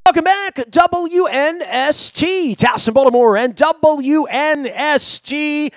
Welcome back, WNST, Towson, Baltimore, and WNST.net.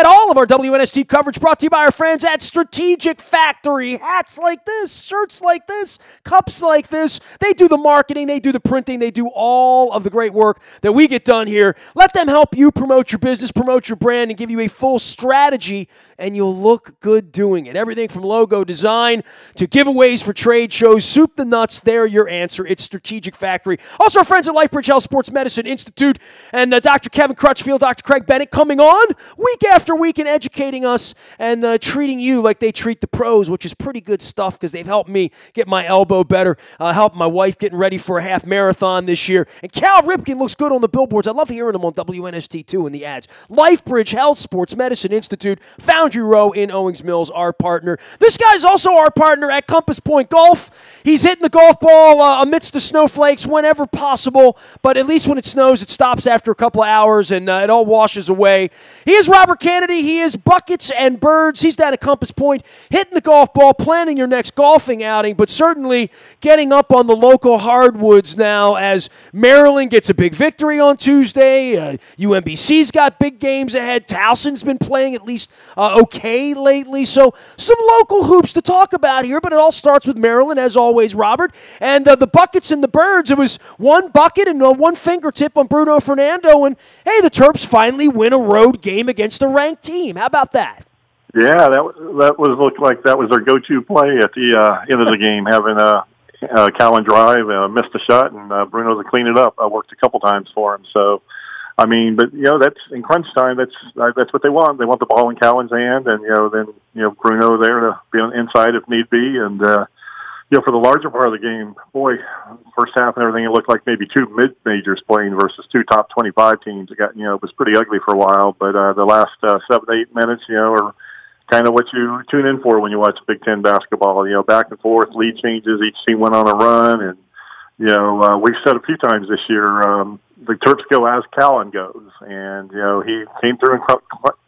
All of our WNST coverage brought to you by our friends at Strategic Factory. Hats like this, shirts like this, cups like this. They do the marketing, they do the printing, they do all of the great work that we get done here. Let them help you promote your business, promote your brand, and give you a full strategy, and you'll look good doing it. Everything from logo design to giveaways for trade shows, soup the nuts, they're your answer. It's Strategic Factory. Also, our friends at LifeBridge Health Sports Medicine Institute and Dr. Kevin Crutchfield, Dr. Craig Bennett coming on week after week and educating us and treating you like they treat the pros, which is pretty good stuff because they've helped me get my elbow better, helped my wife getting ready for a half marathon this year. And Cal Ripken looks good on the billboards. I love hearing him on WNST too in the ads. LifeBridge Health Sports Medicine Institute, Foundry Row in Owings Mills, our partner. This guy's also our partner at Compass Point Golf. He's hitting the golf ball amidst the snowflakes whenever possible, but at least when it snows, it stops after a couple of hours and it all washes away. He is Robert Canady. He is Buckets and Birds. He's down at Compass Point, hitting the golf ball, planning your next golfing outing, but certainly getting up on the local hardwoods now as Maryland gets a big victory on Tuesday. UMBC's got big games ahead. Towson's been playing at least okay lately, so some local hoops to talk about here, but it all starts with Maryland, as always, Robert. And the Buckets and the Birds, it was one bucket and one fingertip on Bruno Fernando, and hey, the Terps finally win a road game against a ranked team. How about that? Yeah, looked like that was their go-to play at the end of the game, having Cowan drive, missed a shot, and Bruno to clean it up. Worked a couple times for him. So, I mean, but that's in crunch time. That's what they want. They want the ball in Cowan's hand, and then Bruno there to be on the inside if need be, and. For the larger part of the game, boy, first half and everything, it looked like maybe two mid-majors playing versus two top 25 teams. It got, it was pretty ugly for a while, but the last 7-8 minutes, are kind of what you tune in for when you watch Big Ten basketball. Back and forth, lead changes, each team went on a run, and we've said a few times this year, the Terps go as Cowan goes, and he came through in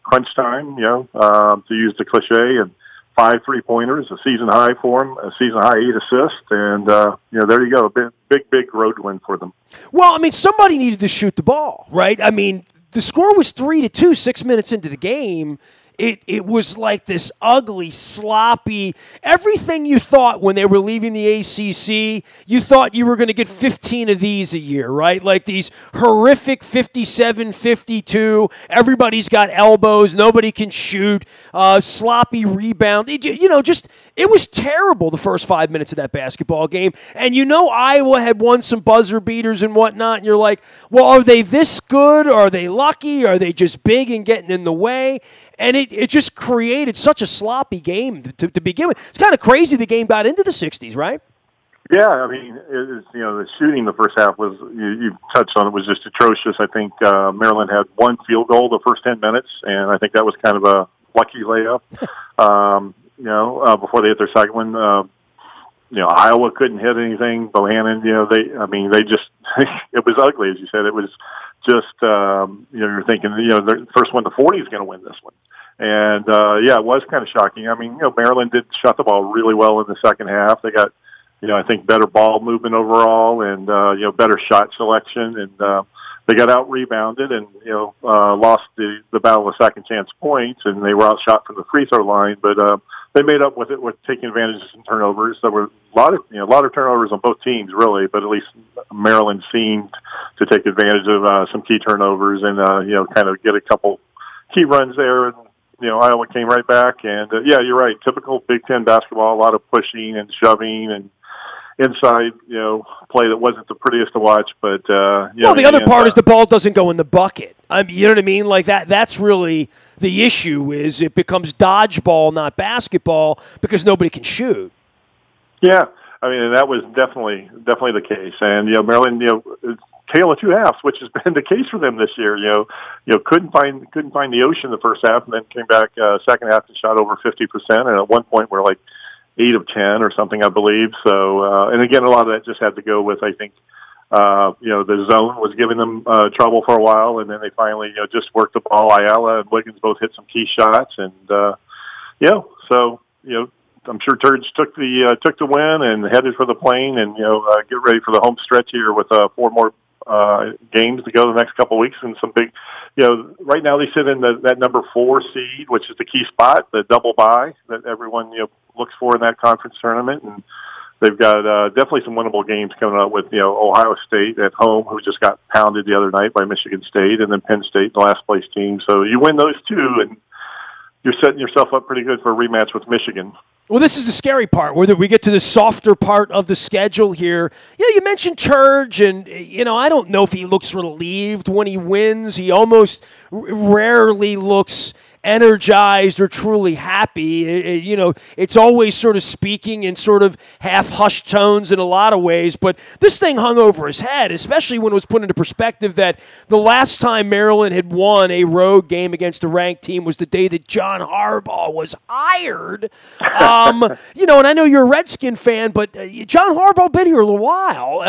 crunch time, to use the cliche, and 5 3-pointers, a season high for him, a season high 8 assists, and there you go, a big road win for them. Well, I mean, somebody needed to shoot the ball, right? I mean, the score was 3-2, 6 minutes into the game. It was like this ugly, sloppy, everything you thought when they were leaving the ACC, you thought you were going to get 15 of these a year, right? Like these horrific 57, 52, everybody's got elbows, nobody can shoot, sloppy rebound. It was terrible the first 5 minutes of that basketball game. And Iowa had won some buzzer beaters and whatnot, and you're like, well, are they this good? Are they lucky? Are they just big and getting in the way? And it just created such a sloppy game to begin with. It's kind of crazy the game got into the 60s, right? Yeah, I mean, the shooting the first half was, you touched on it, was just atrocious. I think Maryland had one field goal the first 10 minutes, and I think that was kind of a lucky layup, before they hit their second one. Iowa couldn't hit anything. Bohannon, they just, it was ugly, as you said. It was just, you're thinking, the first one to 40 is going to win this one. And, it was kind of shocking. I mean, Maryland did shot the ball really well in the second half. They got, I think better ball movement overall and, better shot selection. And, they got out-rebounded and, lost the battle of second chance points, and they were outshot from the free throw line. But they made up with it with taking advantage of some turnovers. There were a lot of turnovers on both teams, really, but at least Maryland seemed to take advantage of some key turnovers and, kind of get a couple key runs there. And, Iowa came right back. And, you're right, typical Big Ten basketball, a lot of pushing and shoving and inside, play that wasn't the prettiest to watch, but well, the other part is the ball doesn't go in the bucket. I mean, you know what I mean? Like that's really the issue. Is it becomes dodgeball, not basketball, because nobody can shoot. Yeah, I mean, and that was definitely the case. And Maryland, tale of two halves, which has been the case for them this year. Couldn't find the ocean the first half, and then came back second half and shot over 50%. And at one point, we're like 8 of 10 or something, I believe. So, and again, a lot of that just had to go with, I think, the zone was giving them trouble for a while, and then they finally, just worked the ball. Ayala and Wiggins both hit some key shots, and so I'm sure Turge took the win and headed for the plane, and get ready for the home stretch here with 4 more games to go the next couple of weeks, and some big. Right now they sit in that number 4 seed, which is the key spot, the double bye that everyone looks for in that conference tournament, and they've got definitely some winnable games coming up with Ohio State at home, who just got pounded the other night by Michigan State, and then Penn State, the last place team. So you win those 2, and you're setting yourself up pretty good for a rematch with Michigan. Well, this is the scary part, where we get to the softer part of the schedule here. You mentioned Turge, and, I don't know if he looks relieved when he wins. He almost rarely looks energized or truly happy. It's always sort of speaking in sort of half-hushed tones in a lot of ways, but this thing hung over his head, especially when it was put into perspective that the last time Maryland had won a road game against a ranked team was the day that John Harbaugh was hired. And I know you're a Redskin fan, but John Harbaugh been here a little while.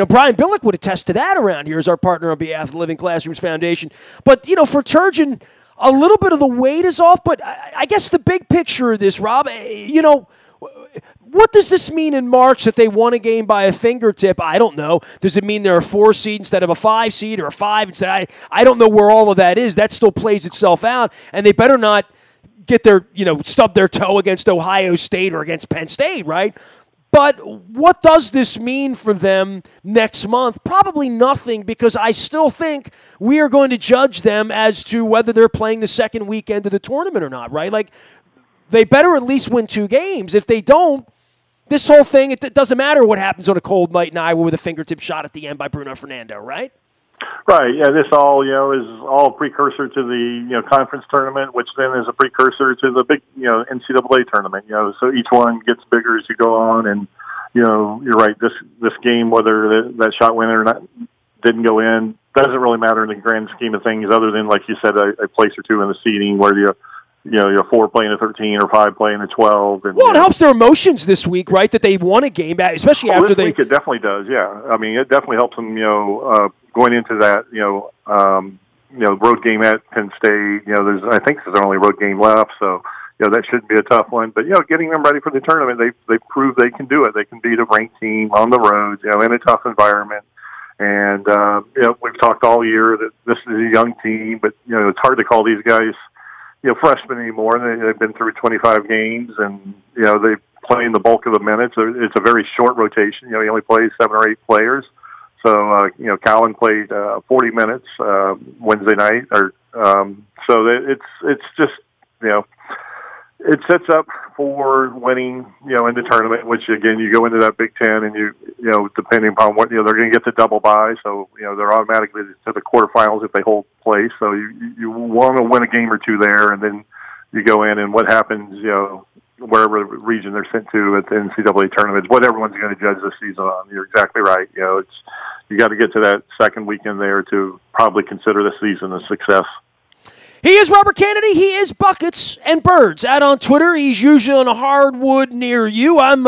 Brian Billick would attest to that around here as our partner on behalf of the Living Classrooms Foundation. But, for Turgeon, a little bit of the weight is off, but I guess the big picture of this, Rob, what does this mean in March that they won a game by a fingertip? I don't know. Does it mean they're a 4 seed instead of a 5 seed, or a 5 instead? I don't know where all of that is. That still plays itself out, and they better not get stub their toe against Ohio State or against Penn State, right? But what does this mean for them next month? Probably nothing, because I still think we are going to judge them as to whether they're playing the second weekend of the tournament or not, right? Like, they better at least win 2 games. If they don't, this whole thing, it doesn't matter what happens on a cold night in Iowa with a fingertip shot at the end by Bruno Fernando, right? Right. Yeah. This all is all precursor to the conference tournament, which then is a precursor to the big NCAA tournament. So each one gets bigger as you go on, and you're right. This game, whether that shot went in or not, didn't go in, doesn't really matter in the grand scheme of things, other than, like you said, a place or 2 in the seeding where you're 4 playing a 13 or 5 playing a 12. And, it helps their emotions this week, right? That they won a game, especially after this week it definitely does. Yeah, I mean, it definitely helps them. Going into that, road game at Penn State. I think there's only a road game left, so that shouldn't be a tough one. But getting them ready for the tournament, they prove they can do it. They can beat a ranked team on the road, in a tough environment. And we've talked all year that this is a young team, but it's hard to call these guys freshmen anymore. They've been through 25 games, and they play in the bulk of the minutes. It's a very short rotation. He only plays 7 or 8 players. So Cowan played 40 minutes Wednesday night, so it's just it sets up for winning in the tournament. Which again, you go into that Big Ten, and you depending upon what they're going to get the double bye, so they're automatically to the quarterfinals if they hold place. So you want to win a game or 2 there, and then you go in, and what happens wherever region they're sent to at the NCAA tournament is what everyone's going to judge this season on. You're exactly right. You got to get to that second weekend there to probably consider the season a success. He is Robert Canady. He is Buckets and Birds out on Twitter. He's usually on a hardwood near you. I'm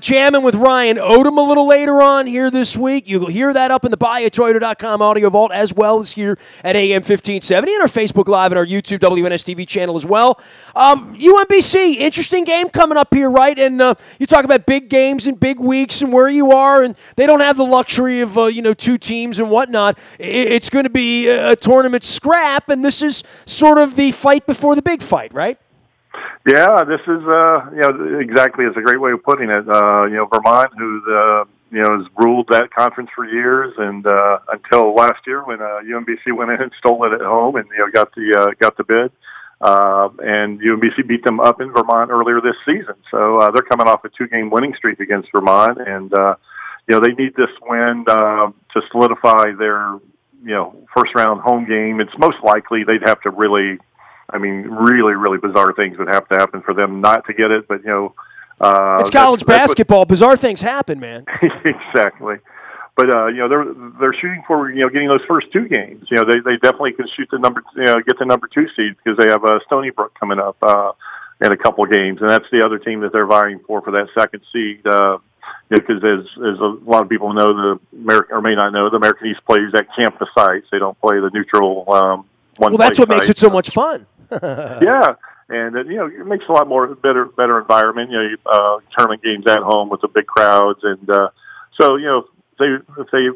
jamming with Ryan Odom a little later on here this week. You'll hear that up in the buyatoyota.com audio vault, as well as here at AM 1570 and our Facebook Live and our YouTube WNST TV channel as well. UMBC, interesting game coming up here, right? And you talk about big games and big weeks and where you are, and they don't have the luxury of 2 teams and whatnot. It's going to be a tournament scrap, and this is sort of the fight before the big fight, right? Yeah, this is exactly. It's a great way of putting it. Vermont, who's has ruled that conference for years, and until last year when UMBC went in and stole it at home and got the bid, and UMBC beat them up in Vermont earlier this season. So they're coming off a 2-game winning streak against Vermont, and they need this win to solidify their first round home game. It's most likely they'd have to really bizarre things would have to happen for them not to get it. But it's college basketball. Bizarre things happen, man. Exactly. But they're shooting for getting those first 2 games. They definitely can shoot get the number 2 seed, because they have Stony Brook coming up in a couple games, and that's the other team that they're vying for that second seed. Because as a lot of people know, the American, or may not know, the American East plays at campus sites. They don't play the neutral one. Well, that's what makes it so much fun. Yeah, And it makes a lot more better environment. Tournament games at home with the big crowds, and so if they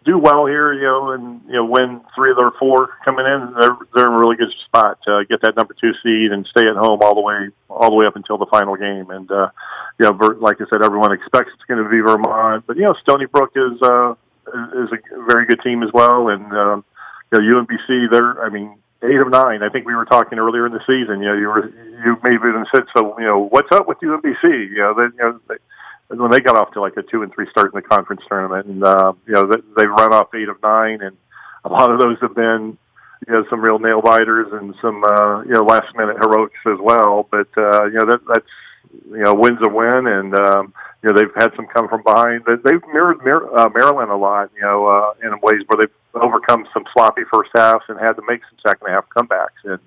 do well here, and win 3 of their 4 coming in, they're in a really good spot to get that number 2 seed and stay at home all the way up until the final game. And like I said, everyone expects it's going to be Vermont, but Stony Brook is a very good team as well, and UMBC, they're 8 of 9. I think we were talking earlier in the season. You maybe even said, so what's up with UMBC? When they got off to like a 2-3 start in the conference tournament, and they've run off 8 of 9, and a lot of those have been some real nail biters and some last minute heroics as well. But that's win's a win, and they've had some come from behind. They've mirrored Maryland a lot, in ways where they've overcome some sloppy first halves and had to make some second half comebacks. And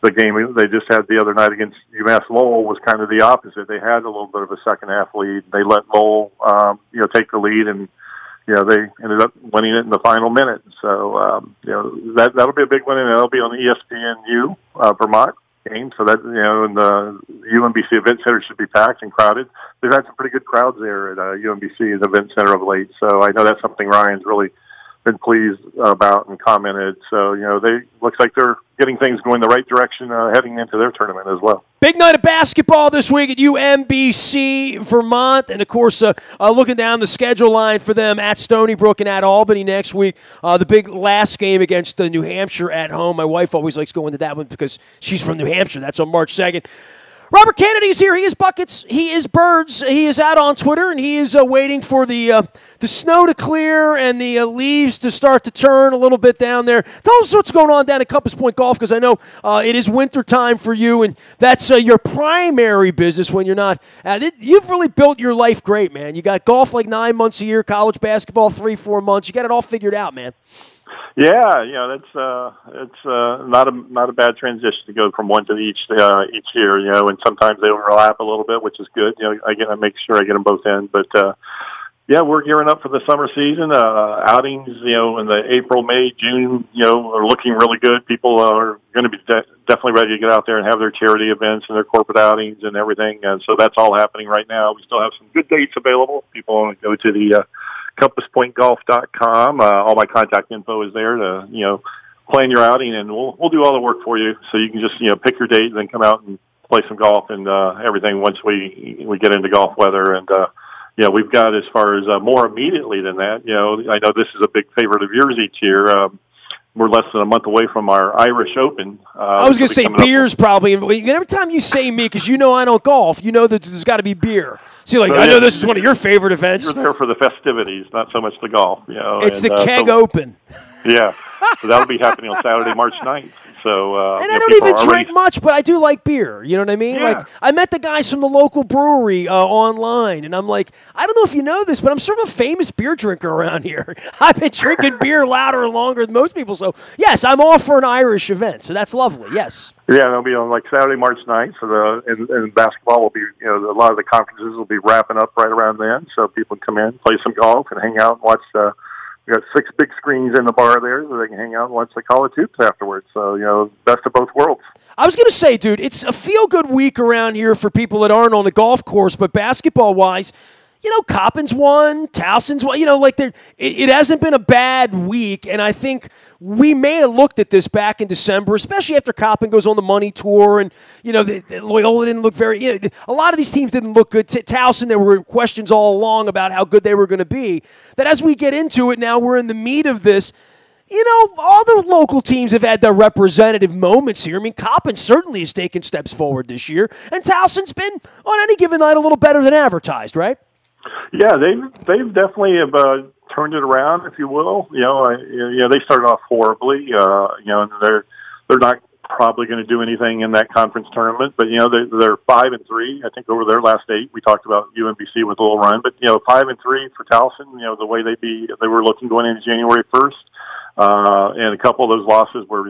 the game they just had the other night against UMass Lowell was kind of the opposite. They had a little bit of a second half lead. They let Lowell, take the lead, and they ended up winning it in the final minute. So that'll be a big one, and that'll be on the ESPNU Vermont game. So that and the UMBC Event Center should be packed and crowded. They've had some pretty good crowds there at UMBC Event Center of late. So I know that's something Ryan's really been pleased about and commented. So, they looks like they're getting things going the right direction heading into their tournament as well. Big night of basketball this week at UMBC Vermont. And, of course, looking down the schedule line for them at Stony Brook and at Albany next week. The big last game against New Hampshire at home. My wife always likes going to that one because she's from New Hampshire. That's on March 2nd. Robert Canady is here. He is buckets. He is birds. He is out on Twitter, and he is waiting for the snow to clear and the leaves to start to turn a little bit down there. Tell us what's going on down at Compass Point Golf, because I know it is winter time for you, and that's your primary business when you're not. You've really built your life great, man. You got golf like 9 months a year, college basketball 3-4 months. You got it all figured out, man. Yeah, it's not a bad transition to go from one to each year, and sometimes they overlap a little bit, which is good. I make sure I get them both in, but we're gearing up for the summer season. Outings, in the April, May, June, are looking really good. People are going to be definitely ready to get out there and have their charity events and their corporate outings and everything, and so that's all happening right now. We still have some good dates available. People want to go to the compasspointgolf.com. All my contact info is there to, plan your outing, and we'll do all the work for you. So you can just, pick your date and then come out and play some golf and everything once we get into golf weather. And, we've got as far as more immediately than that. I know this is a big favorite of yours each year. We're less than a month away from our Irish Open. I was going to say beer's probably. Every time you say me, because I don't golf, that there's got to be beer. So you're like, I know this is one of your favorite events. You're there for the festivities, not so much the golf. It's the Keg Open. Yeah, so that'll be happening on Saturday, March 9th. So, and I don't even drink much, but I do like beer. You know what I mean? Yeah. Like, I met the guys from the local brewery online, and I'm like, I don't know if you know this, but I'm sort of a famous beer drinker around here. I've been drinking beer louder and longer than most people. So, yes, I'm all for an Irish event. So that's lovely. Yes. Yeah, it'll be on like Saturday, March 9th. So and basketball will be, a lot of the conferences will be wrapping up right around then. So people can come in, play some golf, and hang out and watch we got 6 big screens in the bar there, so they can hang out and watch the college hoops afterwards. So, best of both worlds. I was going to say, dude, it's a feel-good week around here for people that aren't on the golf course, but basketball-wise, Coppin's won, Towson's won. It hasn't been a bad week, and I think we may have looked at this back in December, especially after Coppin goes on the money tour, and Loyola didn't look very. A lot of these teams didn't look good. Towson, there were questions all along about how good they were going to be. That as we get into it now, we're in the meat of this. All the local teams have had their representative moments here. I mean, Coppin certainly has taken steps forward this year, and Towson's been on any given night a little better than advertised, right? Yeah, they've definitely have turned it around, if you will. They started off horribly. And they're not probably going to do anything in that conference tournament. But they're 5-3. I think over their last 8, we talked about UMBC with a little run. But 5-3 for Towson. The way they were looking going into January 1st, and a couple of those losses were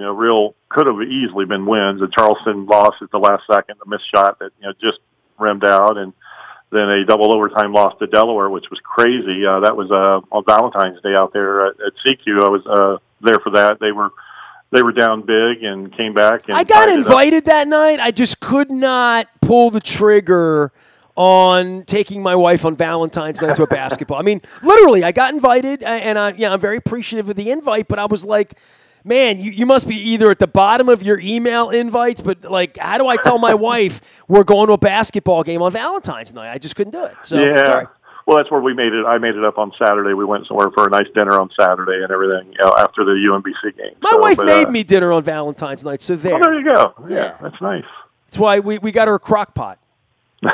could have easily been wins. The Charleston loss at the last second, a missed shot that just rimmed out, and then a double overtime loss to Delaware, which was crazy. That was on Valentine's Day out there at CQ. I was there for that. They they were down big and came back. And I got invited that night. I just could not pull the trigger on taking my wife on Valentine's night to a basketball. I mean, literally, I got invited, and I'm very appreciative of the invite, but I was like, man, you must be either at the bottom of your email invites, but, like, how do I tell my wife we're going to a basketball game on Valentine's night? I just couldn't do it. So, yeah. sorry. Well, that's where we made it. I made it up on Saturday. We went somewhere for a nice dinner on Saturday and everything, after the UMBC game. My wife made me dinner on Valentine's night, so there. Oh, there you go. Yeah, that's nice. That's why we got her a crock pot. But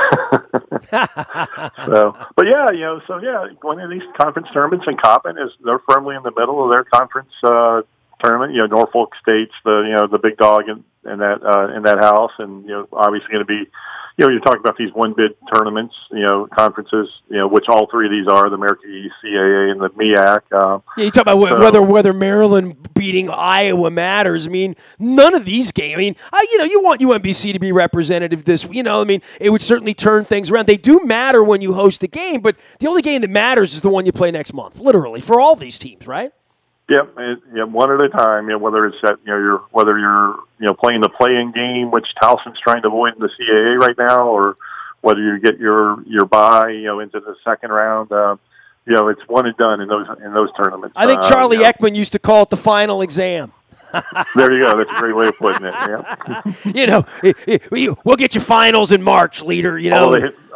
going in these conference tournaments, and Coppin they're firmly in the middle of their conference tournament. Norfolk State's the big dog in that house, and obviously going to be. You're talking about these one-bid tournaments, conferences, which all three of these are, the American East, CAA, and the MEAC. You talk about whether Maryland beating Iowa matters. I mean, none of these games. I mean, you want UMBC to be representative this, I mean, it would certainly turn things around. They do matter when you host a game, but the only game that matters is the one you play next month, literally, for all these teams, right? Yep, one at a time. Whether it's that whether you're playing the play-in game, which Towson's trying to avoid in the CAA right now, or whether you get your bye into the second round. It's one and done in those tournaments. I think Charlie Ekman used to call it the final exam. There you go. That's a great way of putting it. Yeah. We'll get you finals in March, leader.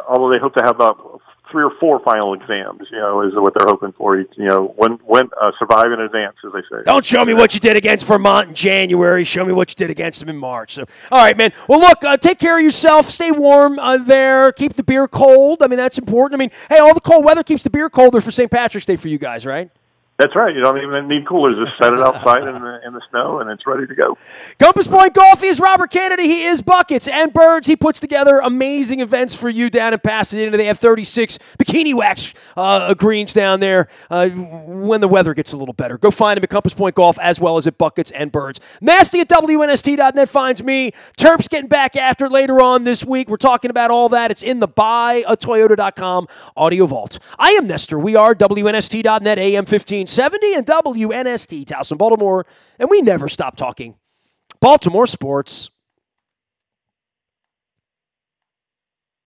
Although they hope to have about 3 or 4 final exams, is what they're hoping for. When survive in advance, as they say. Don't show me what you did against Vermont in January. Show me what you did against them in March. So, all right, man. Well, look, take care of yourself. Stay warm there. Keep the beer cold. I mean, that's important. I mean, hey, all the cold weather keeps the beer colder for St. Patrick's Day for you guys, right? That's right. You don't even need coolers. Just set it outside in the snow, and it's ready to go. Compass Point Golf. He is Robert Canady. He is Buckets and Birds. He puts together amazing events for you down in Pasadena. They have 36 bikini wax greens down there when the weather gets a little better. Go find him at Compass Point Golf as well as at Buckets and Birds. Nasty at WNST.net finds me. Terps getting back after it later on this week. We're talking about all that. It's in the buyatoyota.com audio vault. I am Nestor. We are WNST.net AM 1570 and WNST Towson, Baltimore, and we never stop talking Baltimore sports.